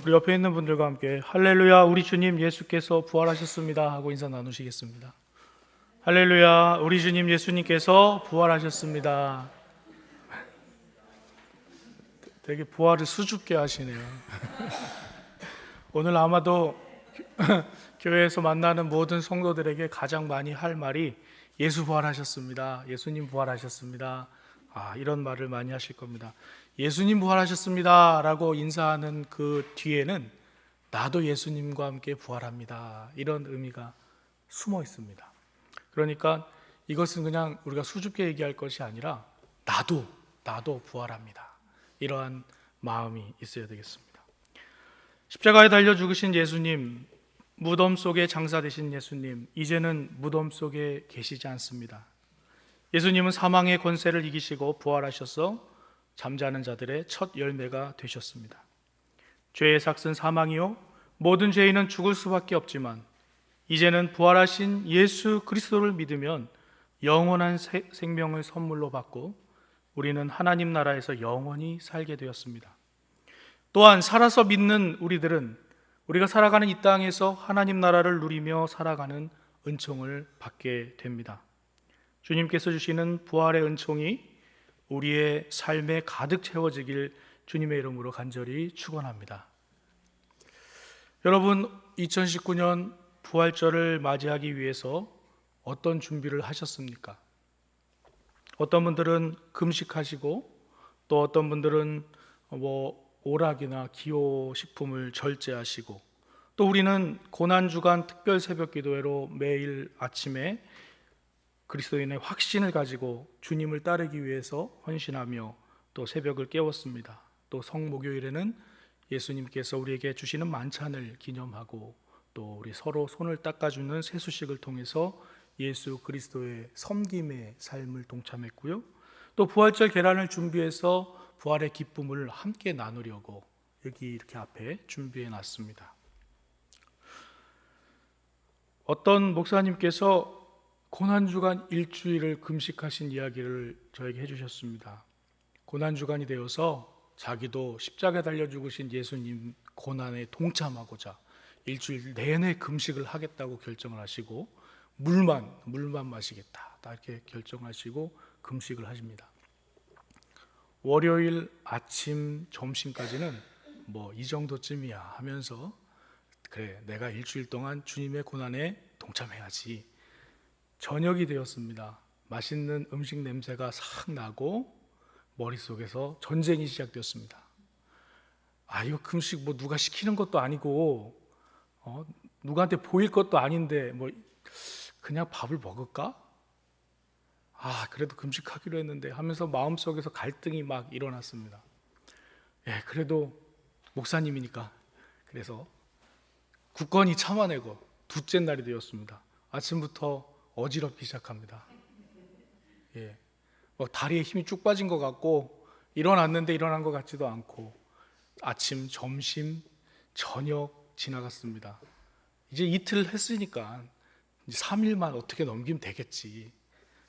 우리 옆에 있는 분들과 함께 할렐루야 우리 주님 예수께서 부활하셨습니다 하고 인사 나누시겠습니다. 할렐루야 우리 주님 예수님께서 부활하셨습니다. 되게 부활을 수줍게 하시네요. 오늘 아마도 교회에서 만나는 모든 성도들에게 가장 많이 할 말이 예수 부활하셨습니다. 예수님 부활하셨습니다. 이런 말을 많이 하실 겁니다. 예수님 부활하셨습니다 라고 인사하는 그 뒤에는 나도 예수님과 함께 부활합니다, 이런 의미가 숨어 있습니다. 그러니까 이것은 그냥 우리가 수줍게 얘기할 것이 아니라 나도 부활합니다, 이러한 마음이 있어야 되겠습니다. 십자가에 달려 죽으신 예수님, 무덤 속에 장사되신 예수님, 이제는 무덤 속에 계시지 않습니다. 예수님은 사망의 권세를 이기시고 부활하셔서 잠자는 자들의 첫 열매가 되셨습니다. 죄의 삭은 사망이요 모든 죄인은 죽을 수밖에 없지만 이제는 부활하신 예수 그리스도를 믿으면 영원한 생명을 선물로 받고 우리는 하나님 나라에서 영원히 살게 되었습니다. 또한 살아서 믿는 우리들은 우리가 살아가는 이 땅에서 하나님 나라를 누리며 살아가는 은총을 받게 됩니다. 주님께서 주시는 부활의 은총이 우리의 삶에 가득 채워지길 주님의 이름으로 간절히 축원합니다. 여러분, 2019년 부활절을 맞이하기 위해서 어떤 준비를 하셨습니까? 어떤 분들은 금식하시고 또 어떤 분들은 오락이나 기호식품을 절제하시고 또 우리는 고난주간 특별 새벽 기도회로 매일 아침에 그리스도인의 확신을 가지고 주님을 따르기 위해서 헌신하며 또 새벽을 깨웠습니다. 또 성목요일에는 예수님께서 우리에게 주시는 만찬을 기념하고 또 우리 서로 손을 닦아주는 세수식을 통해서 예수 그리스도의 섬김의 삶을 동참했고요. 또 부활절 계란을 준비해서 부활의 기쁨을 함께 나누려고 여기 이렇게 앞에 준비해 놨습니다. 어떤 목사님께서 고난주간 일주일을 금식하신 이야기를 저에게 해주셨습니다. 고난주간이 되어서 자기도 십자가에 달려 죽으신 예수님 고난에 동참하고자 일주일 내내 금식을 하겠다고 결정을 하시고 물만 마시겠다 이렇게 결정하시고 금식을 하십니다. 월요일 아침 점심까지는 이 정도쯤이야 하면서 그래 내가 일주일 동안 주님의 고난에 동참해야지. 저녁이 되었습니다. 맛있는 음식 냄새가 싹 나고 머릿속에서 전쟁이 시작되었습니다. 이거 금식 누가 시키는 것도 아니고 누구한테 보일 것도 아닌데 그냥 밥을 먹을까? 그래도 금식하기로 했는데 하면서 마음속에서 갈등이 막 일어났습니다. 그래도 목사님이니까 그래서 굳건히 참아내고 둘째 날이 되었습니다. 아침부터 어지럽기 시작합니다. 다리에 힘이 쭉 빠진 것 같고 일어났는데 일어난 것 같지도 않고 아침, 점심, 저녁 지나갔습니다. 이제 이틀 했으니까 이제 3일만 어떻게 넘기면 되겠지.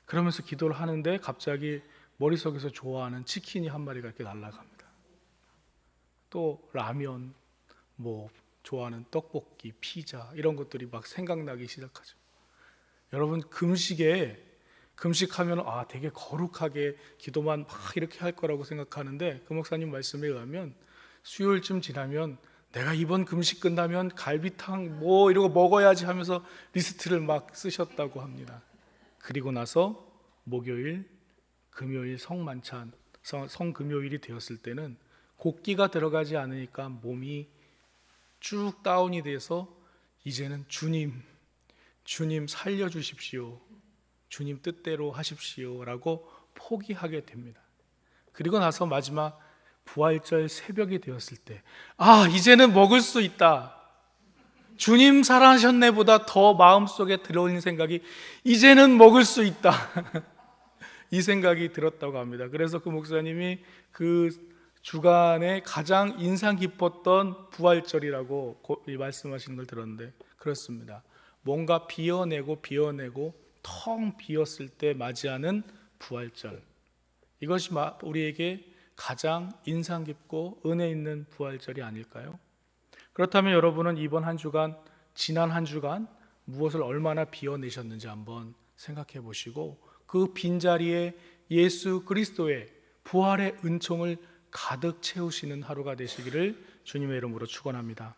그러면서 기도를 하는데 갑자기 머릿속에서 좋아하는 치킨이 한 마리가 이렇게 날아갑니다. 또 라면, 좋아하는 떡볶이, 피자 이런 것들이 막 생각나기 시작하죠. 여러분, 금식하면 되게 거룩하게 기도만 막 이렇게 할 거라고 생각하는데 그 목사님 말씀에 의하면 수요일쯤 지나면 내가 이번 금식 끝나면 갈비탕 이러고 먹어야지 하면서 리스트를 막 쓰셨다고 합니다. 그리고 나서 목요일, 금요일 성만찬, 성금요일이 되었을 때는 곡기가 들어가지 않으니까 몸이 쭉 다운이 돼서 이제는 주님 살려주십시오, 주님 뜻대로 하십시오 라고 포기하게 됩니다. 그리고 나서 마지막 부활절 새벽이 되었을 때 이제는 먹을 수 있다, 주님 살아나셨네 보다 더 마음속에 들어오는 생각이 이제는 먹을 수 있다 이 생각이 들었다고 합니다. 그래서 그 목사님이 그 주간에 가장 인상 깊었던 부활절이라고 말씀하시는 걸 들었는데 그렇습니다. 뭔가 비워내고 텅 비었을 때 맞이하는 부활절, 이것이 우리에게 가장 인상 깊고 은혜 있는 부활절이 아닐까요? 그렇다면 여러분은 이번 한 주간, 지난 한 주간 무엇을 얼마나 비워내셨는지 한번 생각해 보시고 그 빈자리에 예수 그리스도의 부활의 은총을 가득 채우시는 하루가 되시기를 주님의 이름으로 축원합니다.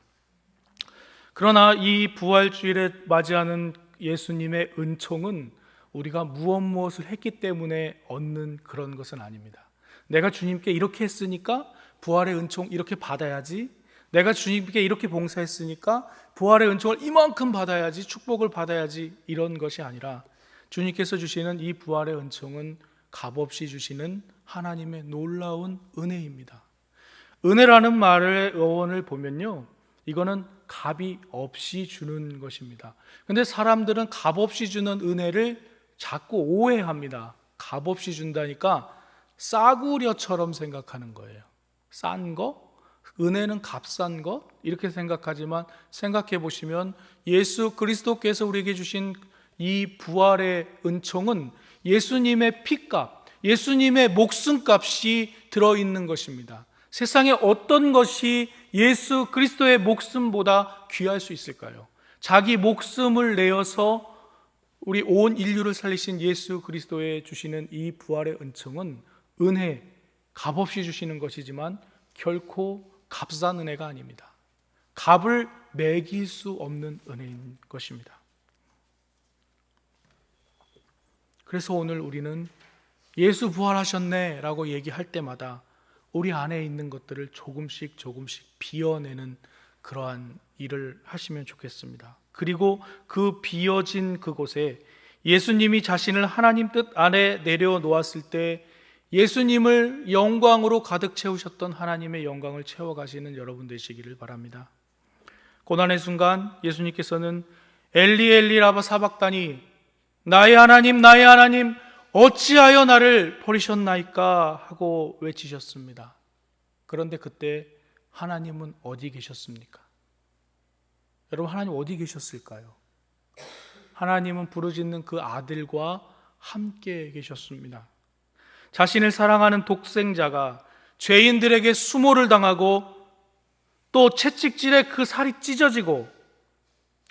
그러나 이 부활주일에 맞이하는 예수님의 은총은 우리가 무엇을 했기 때문에 얻는 그런 것은 아닙니다. 내가 주님께 이렇게 했으니까 부활의 은총 이렇게 받아야지, 내가 주님께 이렇게 봉사했으니까 부활의 은총을 이만큼 받아야지, 축복을 받아야지, 이런 것이 아니라 주님께서 주시는 이 부활의 은총은 값없이 주시는 하나님의 놀라운 은혜입니다. 은혜라는 말의 어원을 보면요, 이거는 값이 없이 주는 것입니다. 근데 사람들은 값없이 주는 은혜를 자꾸 오해합니다. 값없이 준다니까 싸구려처럼 생각하는 거예요. 싼 거? 은혜는 값싼 것? 이렇게 생각하지만 생각해 보시면 예수 그리스도께서 우리에게 주신 이 부활의 은총은 예수님의 피값, 예수님의 목숨값이 들어있는 것입니다. 세상에 어떤 것이 예수 그리스도의 목숨보다 귀할 수 있을까요? 자기 목숨을 내어서 우리 온 인류를 살리신 예수 그리스도의 주시는 이 부활의 은총은 은혜, 값없이 주시는 것이지만 결코 값싼 은혜가 아닙니다. 값을 매길 수 없는 은혜인 것입니다. 그래서 오늘 우리는 예수 부활하셨네 라고 얘기할 때마다 우리 안에 있는 것들을 조금씩 비워내는 그러한 일을 하시면 좋겠습니다. 그리고 그 비어진 그곳에 예수님이 자신을 하나님 뜻 안에 내려놓았을 때 예수님을 영광으로 가득 채우셨던 하나님의 영광을 채워가시는 여러분 되시기를 바랍니다. 고난의 순간 예수님께서는 엘리 엘리 라마 사박다니, 나의 하나님 어찌하여 나를 버리셨나이까 하고 외치셨습니다. 그런데 그때 하나님은 어디 계셨습니까? 여러분, 하나님 어디 계셨을까요? 하나님은 부르짖는 그 아들과 함께 계셨습니다. 자신을 사랑하는 독생자가 죄인들에게 수모를 당하고 또 채찍질에 그 살이 찢어지고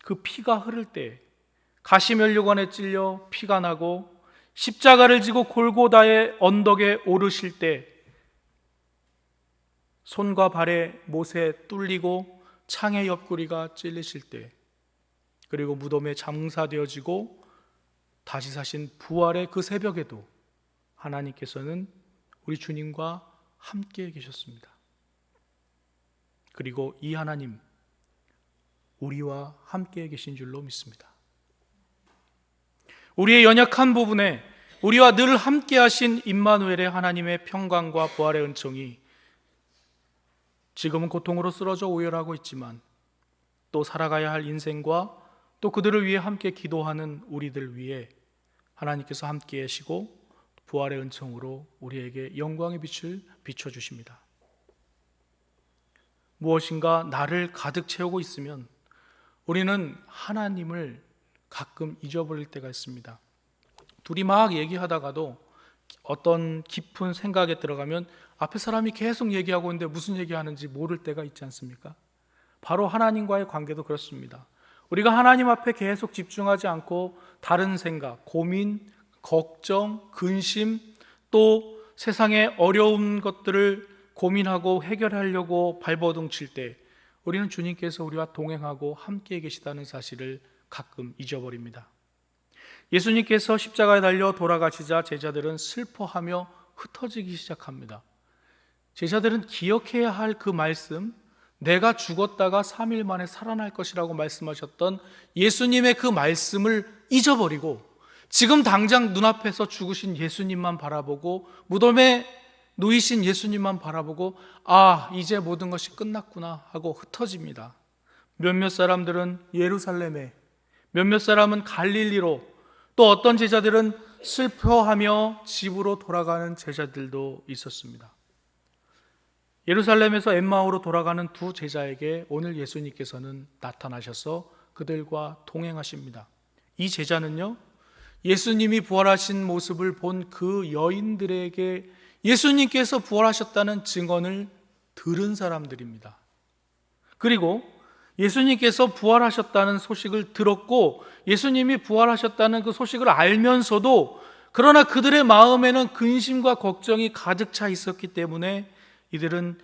그 피가 흐를 때, 가시면류관에 찔려 피가 나고 십자가를 지고 골고다의 언덕에 오르실 때 손과 발에 못에 뚫리고 창의 옆구리가 찔리실 때, 그리고 무덤에 장사되어지고 다시 사신 부활의 그 새벽에도 하나님께서는 우리 주님과 함께 계셨습니다. 그리고 이 하나님, 우리와 함께 계신 줄로 믿습니다. 우리의 연약한 부분에 우리와 늘 함께 하신 임마누엘의 하나님의 평강과 부활의 은총이 지금은 고통으로 쓰러져 오열하고 있지만 또 살아가야 할 인생과 또 그들을 위해 함께 기도하는 우리들 위해 하나님께서 함께 하시고 부활의 은총으로 우리에게 영광의 빛을 비춰주십니다. 무엇인가 나를 가득 채우고 있으면 우리는 하나님을 가끔 잊어버릴 때가 있습니다. 둘이 막 얘기하다가도 어떤 깊은 생각에 들어가면 앞에 사람이 계속 얘기하고 있는데 무슨 얘기하는지 모를 때가 있지 않습니까? 바로 하나님과의 관계도 그렇습니다. 우리가 하나님 앞에 계속 집중하지 않고 다른 생각, 고민, 걱정, 근심, 또 세상의 어려운 것들을 고민하고 해결하려고 발버둥 칠 때 우리는 주님께서 우리와 동행하고 함께 계시다는 사실을 가끔 잊어버립니다. 예수님께서 십자가에 달려 돌아가시자 제자들은 슬퍼하며 흩어지기 시작합니다. 제자들은 기억해야 할 그 말씀, 내가 죽었다가 3일 만에 살아날 것이라고 말씀하셨던 예수님의 그 말씀을 잊어버리고 지금 당장 눈앞에서 죽으신 예수님만 바라보고 무덤에 누이신 예수님만 바라보고 이제 모든 것이 끝났구나 하고 흩어집니다. 몇몇 사람들은 예루살렘에, 몇몇 사람은 갈릴리로, 또 어떤 제자들은 슬퍼하며 집으로 돌아가는 제자들도 있었습니다. 예루살렘에서 엠마오로 돌아가는 두 제자에게 오늘 예수님께서는 나타나셔서 그들과 동행하십니다. 이 제자는요, 예수님이 부활하신 모습을 본 그 여인들에게 예수님께서 부활하셨다는 증언을 들은 사람들입니다. 그리고 예수님께서 부활하셨다는 소식을 들었고 예수님이 부활하셨다는 그 소식을 알면서도 그러나 그들의 마음에는 근심과 걱정이 가득 차 있었기 때문에 이들은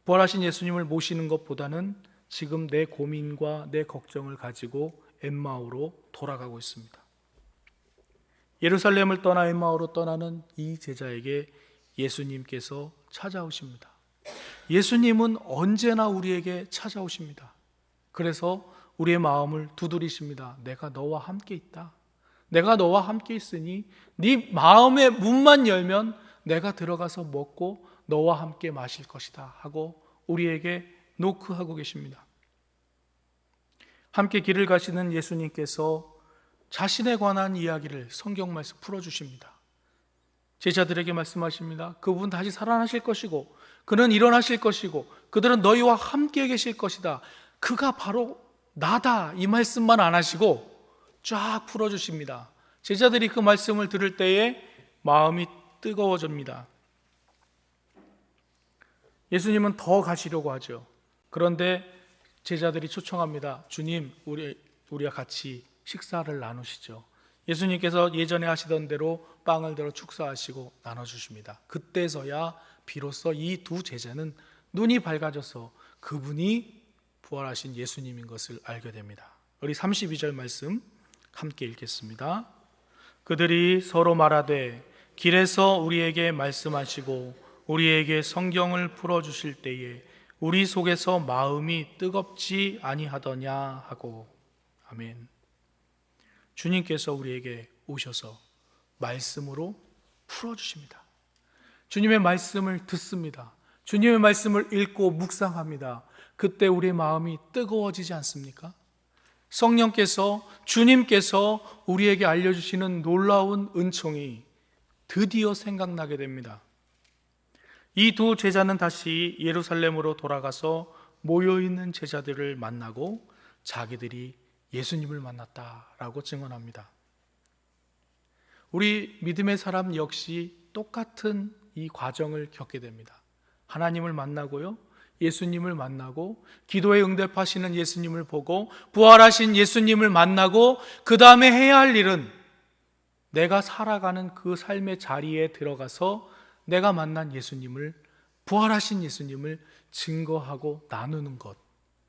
부활하신 예수님을 모시는 것보다는 지금 내 고민과 내 걱정을 가지고 엠마오로 돌아가고 있습니다. 예루살렘을 떠나 엠마오로 떠나는 이 제자에게 예수님께서 찾아오십니다. 예수님은 언제나 우리에게 찾아오십니다. 그래서 우리의 마음을 두드리십니다. 내가 너와 함께 있다. 내가 너와 함께 있으니 네 마음의 문만 열면 내가 들어가서 먹고 너와 함께 마실 것이다 하고 우리에게 노크하고 계십니다. 함께 길을 가시는 예수님께서 자신에 관한 이야기를 성경 말씀 풀어주십니다. 제자들에게 말씀하십니다. 그분 다시 살아나실 것이고 그는 일어나실 것이고 그들은 너희와 함께 계실 것이다. 그가 바로 나다. 이 말씀만 안 하시고 쫙 풀어주십니다. 제자들이 그 말씀을 들을 때에 마음이 뜨거워집니다. 예수님은 더 가시려고 하죠. 그런데 제자들이 초청합니다. 주님, 우리와 같이 식사를 나누시죠. 예수님께서 예전에 하시던 대로 빵을 들어 축사하시고 나눠주십니다. 그때서야 비로소 이 두 제자는 눈이 밝아져서 그분이 부활하신 예수님인 것을 알게 됩니다. 우리 32절 말씀 함께 읽겠습니다. 그들이 서로 말하되 길에서 우리에게 말씀하시고 우리에게 성경을 풀어주실 때에 우리 속에서 마음이 뜨겁지 아니하더냐 하고. 아멘. 주님께서 우리에게 오셔서 말씀으로 풀어주십니다. 주님의 말씀을 듣습니다. 주님의 말씀을 읽고 묵상합니다. 그때 우리의 마음이 뜨거워지지 않습니까? 성령께서, 주님께서 우리에게 알려주시는 놀라운 은총이 드디어 생각나게 됩니다. 이 두 제자는 다시 예루살렘으로 돌아가서 모여있는 제자들을 만나고 자기들이 예수님을 만났다라고 증언합니다. 우리 믿음의 사람 역시 똑같은 이 과정을 겪게 됩니다. 하나님을 만나고요, 예수님을 만나고 기도에 응답하시는 예수님을 보고 부활하신 예수님을 만나고 그 다음에 해야 할 일은 내가 살아가는 그 삶의 자리에 들어가서 내가 만난 예수님을, 부활하신 예수님을 증거하고 나누는 것,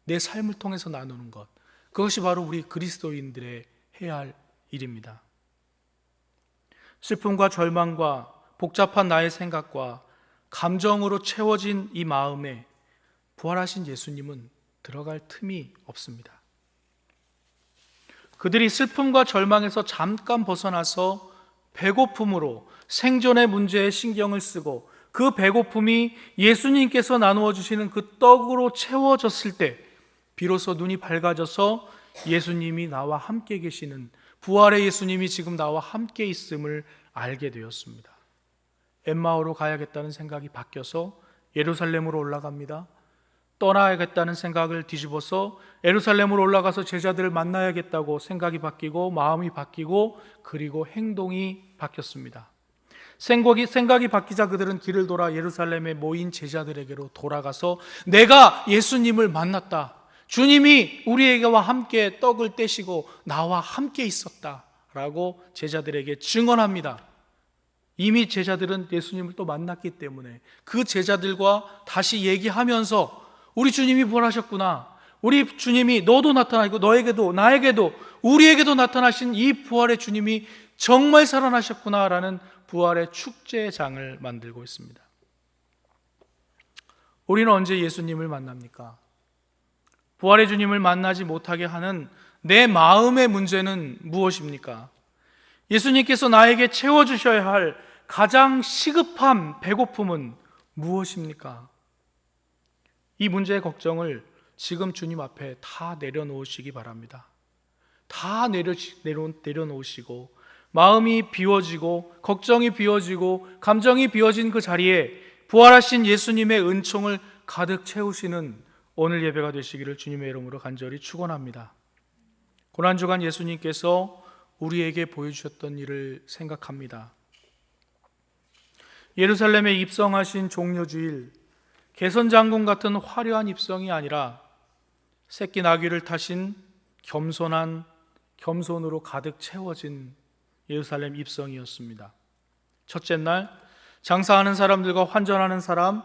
내 삶을 통해서 나누는 것, 그것이 바로 우리 그리스도인들의 해야 할 일입니다. 슬픔과 절망과 복잡한 나의 생각과 감정으로 채워진 이 마음에 부활하신 예수님은 들어갈 틈이 없습니다. 그들이 슬픔과 절망에서 잠깐 벗어나서 배고픔으로 생존의 문제에 신경을 쓰고 그 배고픔이 예수님께서 나누어 주시는 그 떡으로 채워졌을 때 비로소 눈이 밝아져서 예수님이 나와 함께 계시는, 부활의 예수님이 지금 나와 함께 있음을 알게 되었습니다. 엠마오로 가야겠다는 생각이 바뀌어서 예루살렘으로 올라갑니다. 떠나야겠다는 생각을 뒤집어서 예루살렘으로 올라가서 제자들을 만나야겠다고 생각이 바뀌고 마음이 바뀌고 그리고 행동이 바뀌었습니다. 생각이 바뀌자 그들은 길을 돌아 예루살렘에 모인 제자들에게로 돌아가서 내가 예수님을 만났다. 주님이 우리에게와 함께 떡을 떼시고 나와 함께 있었다라고 제자들에게 증언합니다. 이미 제자들은 예수님을 또 만났기 때문에 그 제자들과 다시 얘기하면서 우리 주님이 부활하셨구나, 우리 주님이 너도 나타나고 너에게도 나에게도 우리에게도 나타나신 이 부활의 주님이 정말 살아나셨구나라는 부활의 축제장을 만들고 있습니다. 우리는 언제 예수님을 만납니까? 부활의 주님을 만나지 못하게 하는 내 마음의 문제는 무엇입니까? 예수님께서 나에게 채워주셔야 할 가장 시급한 배고픔은 무엇입니까? 이 문제의 걱정을 지금 주님 앞에 다 내려놓으시기 바랍니다. 다 내려놓으시고 마음이 비워지고 걱정이 비워지고 감정이 비워진 그 자리에 부활하신 예수님의 은총을 가득 채우시는 오늘 예배가 되시기를 주님의 이름으로 간절히 축원합니다. 고난주간 예수님께서 우리에게 보여주셨던 일을 생각합니다. 예루살렘에 입성하신 종려주일, 개선장군 같은 화려한 입성이 아니라 새끼 나귀를 타신 겸손으로 가득 채워진 예루살렘 입성이었습니다. 첫째 날 장사하는 사람들과 환전하는 사람,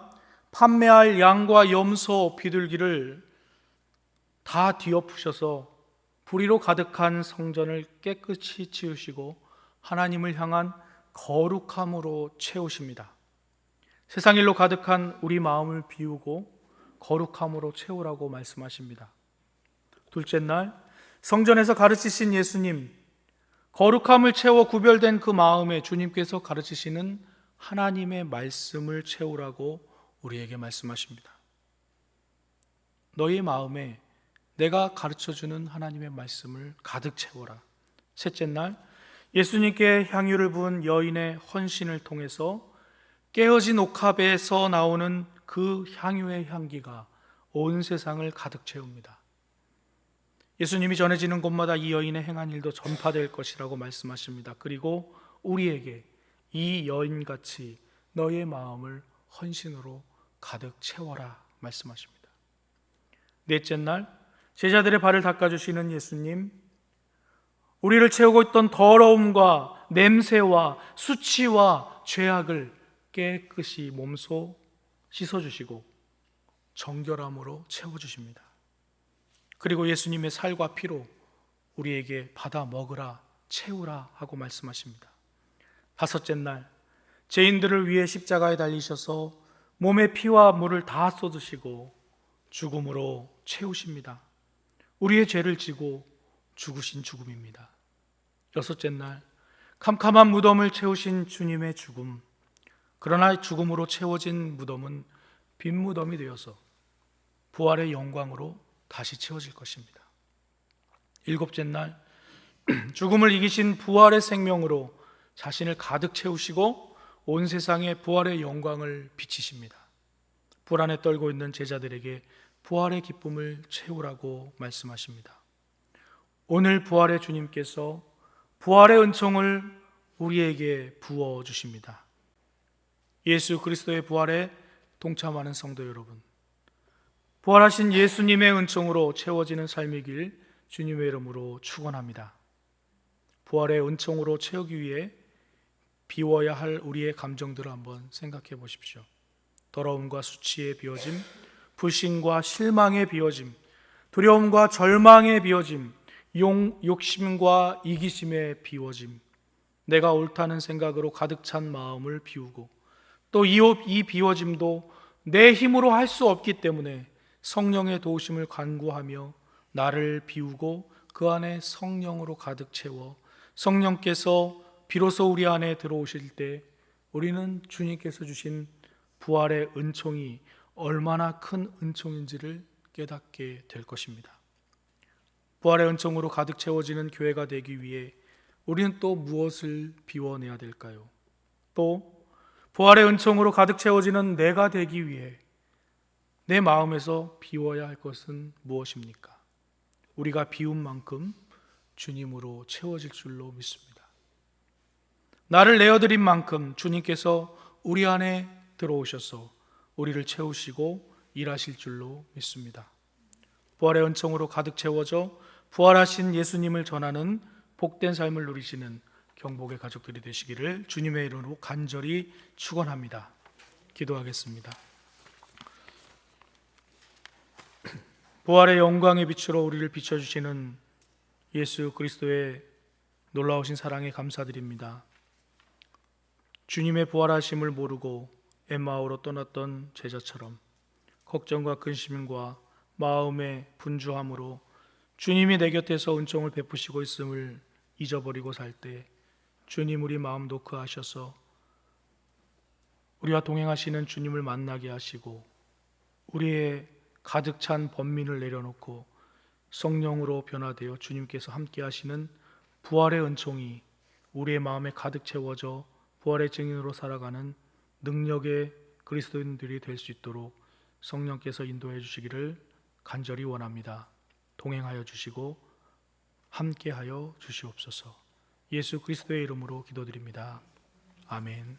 판매할 양과 염소, 비둘기를 다 뒤엎으셔서 불의로 가득한 성전을 깨끗이 치우시고 하나님을 향한 거룩함으로 채우십니다. 세상 일로 가득한 우리 마음을 비우고 거룩함으로 채우라고 말씀하십니다. 둘째 날 성전에서 가르치신 예수님, 거룩함을 채워 구별된 그 마음에 주님께서 가르치시는 하나님의 말씀을 채우라고 우리에게 말씀하십니다. 너희 마음에 내가 가르쳐주는 하나님의 말씀을 가득 채워라. 셋째 날 예수님께 향유를 부은 여인의 헌신을 통해서 깨어진 옥합에서 나오는 그 향유의 향기가 온 세상을 가득 채웁니다. 예수님이 전해지는 곳마다 이 여인의 행한 일도 전파될 것이라고 말씀하십니다. 그리고 우리에게 이 여인같이 너의 마음을 헌신으로 가득 채워라 말씀하십니다. 넷째 날 제자들의 발을 닦아주시는 예수님, 우리를 채우고 있던 더러움과 냄새와 수치와 죄악을 깨끗이 몸소 씻어주시고 정결함으로 채워주십니다. 그리고 예수님의 살과 피로 우리에게 받아 먹으라, 채우라 하고 말씀하십니다. 다섯째 날 죄인들을 위해 십자가에 달리셔서 몸에 피와 물을 다 쏟으시고 죽음으로 채우십니다. 우리의 죄를 지고 죽으신 죽음입니다. 여섯째 날 캄캄한 무덤을 채우신 주님의 죽음, 그러나 죽음으로 채워진 무덤은 빈 무덤이 되어서 부활의 영광으로 다시 채워질 것입니다. 일곱째 날 죽음을 이기신 부활의 생명으로 자신을 가득 채우시고 온 세상에 부활의 영광을 비치십니다. 불안에 떨고 있는 제자들에게 부활의 기쁨을 채우라고 말씀하십니다. 오늘 부활의 주님께서 부활의 은총을 우리에게 부어주십니다. 예수 그리스도의 부활에 동참하는 성도 여러분, 부활하신 예수님의 은총으로 채워지는 삶이길 주님의 이름으로 축원합니다. 부활의 은총으로 채우기 위해 비워야 할 우리의 감정들을 한번 생각해 보십시오. 더러움과 수치의 비워짐, 불신과 실망의 비워짐, 두려움과 절망의 비워짐, 욕심과 이기심의 비워짐, 내가 옳다는 생각으로 가득 찬 마음을 비우고 또 이 비워짐도 내 힘으로 할 수 없기 때문에 성령의 도우심을 간구하며 나를 비우고 그 안에 성령으로 가득 채워 성령께서 비로소 우리 안에 들어오실 때 우리는 주님께서 주신 부활의 은총이 얼마나 큰 은총인지를 깨닫게 될 것입니다. 부활의 은총으로 가득 채워지는 교회가 되기 위해 우리는 또 무엇을 비워내야 될까요? 또 부활의 은총으로 가득 채워지는 내가 되기 위해 내 마음에서 비워야 할 것은 무엇입니까? 우리가 비운 만큼 주님으로 채워질 줄로 믿습니다. 나를 내어드린 만큼 주님께서 우리 안에 들어오셔서 우리를 채우시고 일하실 줄로 믿습니다. 부활의 은총으로 가득 채워져 부활하신 예수님을 전하는 복된 삶을 누리시는 경복의 가족들이 되시기를 주님의 이름으로 간절히 축원합니다. 기도하겠습니다. 부활의 영광의 빛으로 우리를 비춰주시는 예수 그리스도의 놀라우신 사랑에 감사드립니다. 주님의 부활하심을 모르고 엠마오로 떠났던 제자처럼 걱정과 근심과 마음의 분주함으로 주님이 내 곁에서 은총을 베푸시고 있음을 잊어버리고 살 때 주님 우리 마음 노크하셔서 우리와 동행하시는 주님을 만나게 하시고 우리의 가득 찬 번민을 내려놓고 성령으로 변화되어 주님께서 함께 하시는 부활의 은총이 우리의 마음에 가득 채워져 부활의 증인으로 살아가는 능력의 그리스도인들이 될 수 있도록 성령께서 인도해 주시기를 간절히 원합니다. 동행하여 주시고 함께하여 주시옵소서. 예수 그리스도의 이름으로 기도드립니다. 아멘.